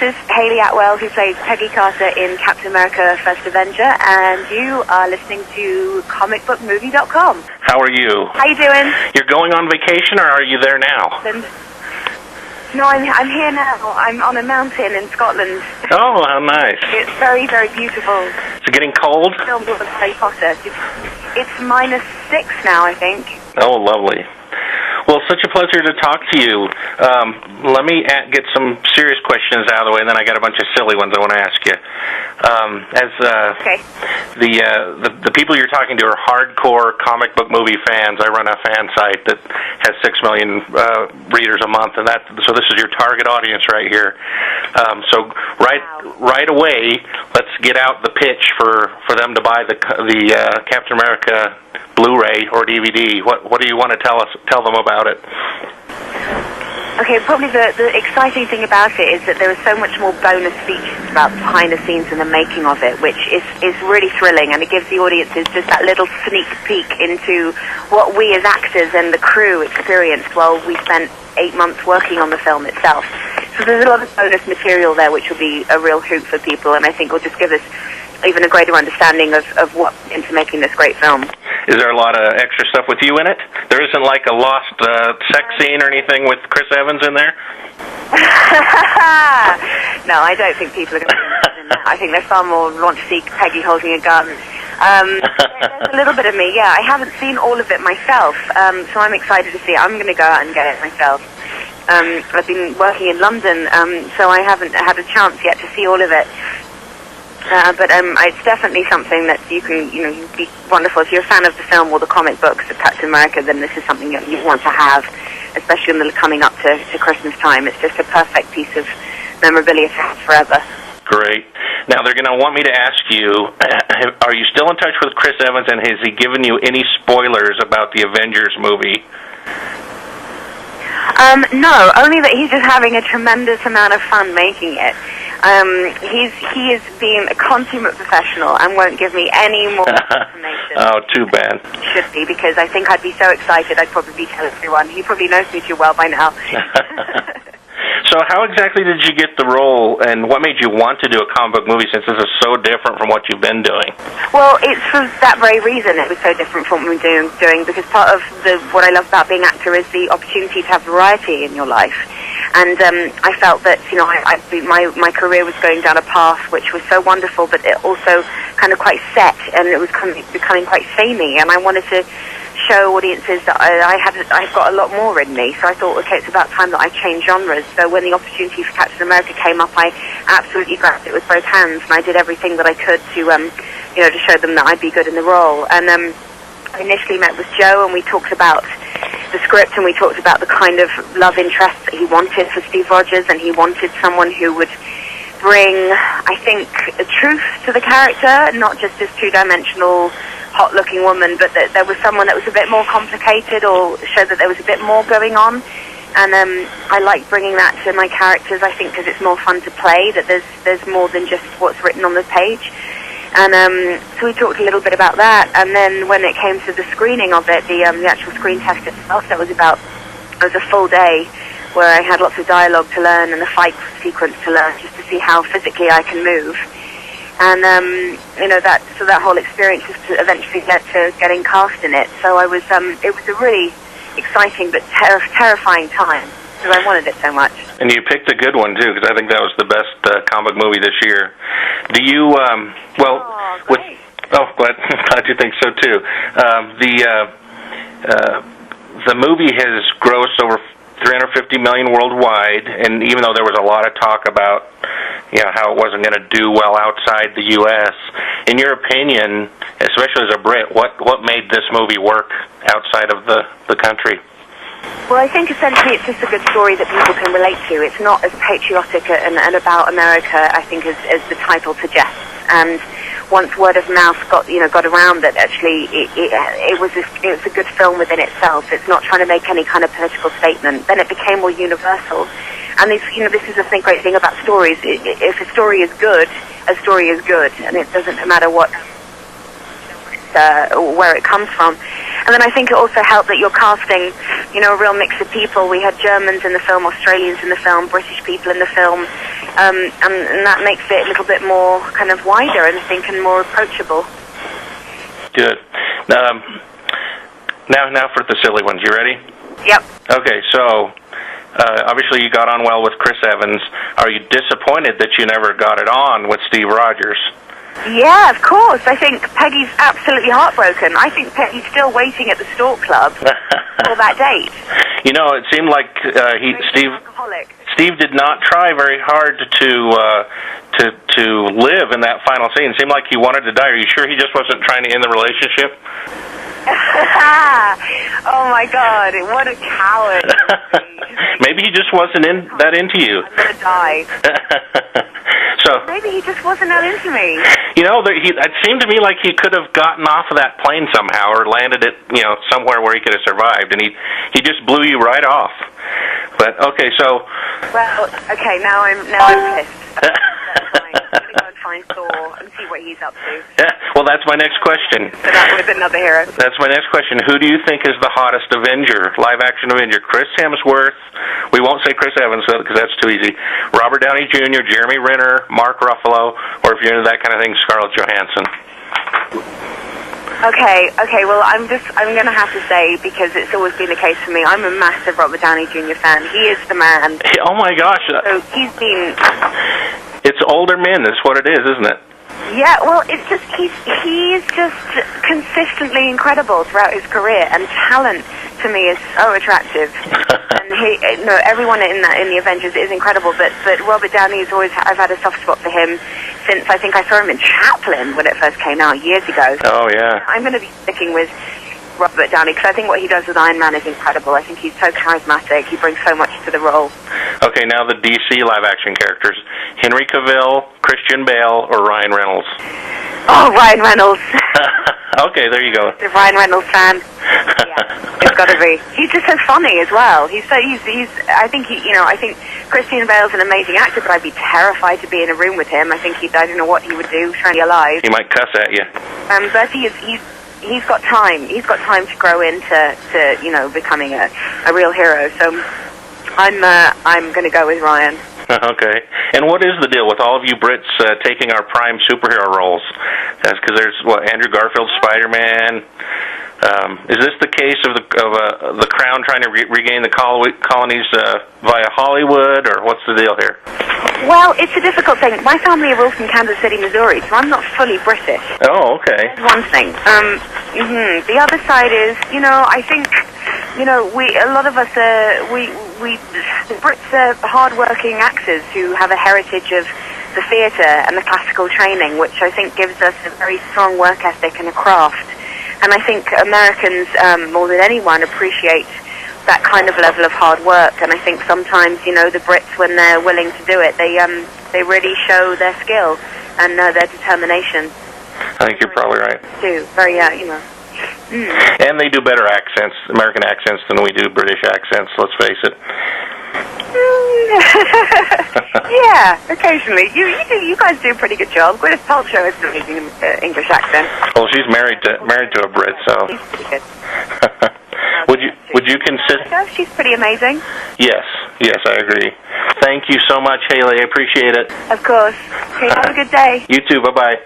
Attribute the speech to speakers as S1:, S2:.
S1: is Hayley Atwell, who plays Peggy Carter in Captain America: First Avenger, and you are listening to comicbookmovie.com.
S2: How are you?
S1: How you doing?
S2: You're going on vacation, or are you there now?
S1: No, I'm here now. I'm on a mountain in Scotland.
S2: Oh, how nice.
S1: It's very, very beautiful.
S2: Is it getting cold?
S1: Filmed with Harry Potter. It's -6 now, I think.
S2: Oh, lovely. Well, such a pleasure to talk to you. Let me get some serious questions out of the way, and then I got a bunch of silly ones I want to ask you.
S1: Okay.
S2: The people you're talking to are hardcore comic book movie fans. I run a fan site that has 6 million readers a month, and so this is your target audience right here. So right away, let's get out the pitch for them to buy the Captain America Blu-ray or DVD. What do you want to tell them about it?
S1: Okay, probably the exciting thing about it is that there is so much more bonus features about behind the scenes and the making of it, which is really thrilling, and it gives the audiences just that little sneak peek into what we as actors and the crew experienced while we spent 8 months working on the film itself. So there's a lot of bonus material there, which will be a real hoot for people, and I think will just give us even a greater understanding of what into making this great film.
S2: Is there a lot of extra stuff with you in it? There isn't like a lost sex scene or anything with Chris Evans in there?
S1: No, I don't think people are going to be interested in that. I think they far more want to see Peggy holding a gun. There's a little bit of me, yeah. I haven't seen all of it myself, so I'm excited to see it. I'm going to go out and get it myself. I've been working in London, so I haven't had a chance yet to see all of it. But it's definitely something that you'd be wonderful. If you're a fan of the film or the comic books of Captain America, then this is something that you want to have, especially coming up to Christmas time. It's just a perfect piece of memorabilia to have forever.
S2: Great. Now, they're going to want me to ask you, are you still in touch with Chris Evans, and has he given you any spoilers about the Avengers movie?
S1: No, only that he's just having a tremendous amount of fun making it. He is being a consummate professional and won't give me any more information.
S2: Oh, too bad.
S1: Should be, because I think I'd be so excited I'd probably tell everyone. He probably knows me too well by now.
S2: So how exactly did you get the role, and what made you want to do a comic book movie, since this is so different from what you've been doing? Well,
S1: it's for that very reason it was so different from what we're doing, because part of what I love about being an actor is the opportunity to have variety in your life. And I felt that, my career was going down a path which was so wonderful, but it also kind of quite set, and it was becoming quite samey, and I wanted to show audiences that I've got a lot more in me. So I thought, okay, it's about time that I change genres. So when the opportunity for Captain America came up, I absolutely grabbed it with both hands, and I did everything that I could to show them that I'd be good in the role. And I initially met with Joe, and we talked about the script, and we talked about the kind of love interest that he wanted for Steve Rogers, and he wanted someone who would bring, I think, a truth to the character, not just this two-dimensional hot-looking woman, but that there was someone that was a bit more complicated, or showed that there was a bit more going on. And I like bringing that to my characters, I think, because it's more fun to play, that there's more than just what's written on the page. And so we talked a little bit about that, and then when it came to the screening of it, the actual screen test itself, it was a full day where I had lots of dialogue to learn and a fight sequence to learn, just to see how physically I can move. And that whole experience just eventually led to getting cast in it. So it was a really exciting but terrifying time, because I wanted it so much.
S2: And you picked a good one too, because I think that was the best comic movie this year. Do you glad you think so too. The movie has grossed over $350 million worldwide, and even though there was a lot of talk about how it wasn't going to do well outside the U.S., in your opinion, especially as a Brit, what made this movie work outside of the country?
S1: Well, I think essentially it's just a good story that people can relate to. It's not as patriotic and about America, I think, as the title suggests. And once word of mouth got around that actually it was a good film within itself. It's not trying to make any kind of political statement. Then it became more universal. And this is the great thing about stories. If a story is good, a story is good, and it doesn't matter where it comes from. And then I think it also helped that you're casting, a real mix of people. We had Germans in the film, Australians in the film, British people in the film. and that makes it a little bit more kind of wider, and I think, and more approachable.
S2: Good. Now for the silly ones. You ready?
S1: Yep.
S2: Okay, so obviously you got on well with Chris Evans. Are you disappointed that you never got it on with Steve Rogers?
S1: Yeah, of course. I think Peggy's absolutely heartbroken. I think Peggy's still waiting at the Stork Club for that date.
S2: You know, it seemed like Steve did not try very hard to live in that final scene. It seemed like he wanted to die. Are you sure he just wasn't trying to end the relationship?
S1: Oh my God! What a coward!
S2: Maybe he just wasn't that into you.
S1: I'm gonna die.
S2: So
S1: maybe he just wasn't that into me.
S2: You know, it seemed to me like he could have gotten off of that plane somehow, or landed it, somewhere where he could have survived, and he just blew you right off. But okay, so.
S1: Well, okay, now I'm pissed. That's fine. I'm gonna go and find Thor and see what he's up to.
S2: Yeah, well, that's my next question.
S1: So that was another hero.
S2: That's my next question. Who do you think is the hottest Avenger, live-action Avenger? Chris Hemsworth? We won't say Chris Evans because that's too easy. Robert Downey Jr., Jeremy Renner, Mark Ruffalo, or if you're into that kind of thing, Scarlett Johansson.
S1: Okay. Well, I'm going to have to say, because it's always been the case for me, I'm a massive Robert Downey Jr. fan. He is the man.
S2: Oh my gosh!
S1: So he's been.
S2: It's older men. That's what it is, isn't it?
S1: Yeah. Well, it's just he's just consistently incredible throughout his career, and talent to me is so attractive. And everyone in the Avengers is incredible, but Robert Downey I've had a soft spot for him since I think I saw him in Chaplin when it first came out years ago.
S2: Oh yeah.
S1: I'm going to be sticking with Robert Downey because I think what he does with Iron Man is incredible. I think he's so charismatic. He brings so much to the role. Okay,
S2: now the DC live-action characters: Henry Cavill, Christian Bale, or Ryan Reynolds.
S1: Oh, Ryan Reynolds.
S2: Okay, there you go.
S1: The Ryan Reynolds fan. Yeah, it's got to be. He's just so funny as well. He's. I think Christian Bale's an amazing actor, but I'd be terrified to be in a room with him. I think I don't know what he would do trying to be alive.
S2: He might cuss at you.
S1: But he's got time. He's got time to grow into becoming a real hero. So I'm going to go with Ryan.
S2: Okay. And what is the deal with all of you Brits taking our prime superhero roles? That's because there's Andrew Garfield's Spider-Man. Is this the case of the Crown trying to regain the colonies via Hollywood, or what's the deal here?
S1: Well, it's a difficult thing. My family are all from Kansas City, Missouri, so I'm not fully British.
S2: Oh, okay.
S1: That's one thing. The other side is, I think, a lot of us the Brits are hard-working actors who have a heritage of the theatre and the classical training, which I think gives us a very strong work ethic and a craft. And I think Americans, more than anyone, appreciate that kind of level of hard work. And I think sometimes, the Brits, when they're willing to do it, they really show their skill and their determination.
S2: I think you're probably right.
S1: Too very,
S2: And they do better accents, American accents, than we do British accents. Let's face it.
S1: Yeah, occasionally. You guys do a pretty good job. Gwyneth Paltrow has an amazing English accent.
S2: Well, she's married to a Brit, so.
S1: She's pretty good.
S2: Would you consider?
S1: She's pretty amazing.
S2: Yes, I agree. Thank you so much, Hayley. I appreciate it.
S1: Of course. Okay, have a good day.
S2: You too. Bye-bye.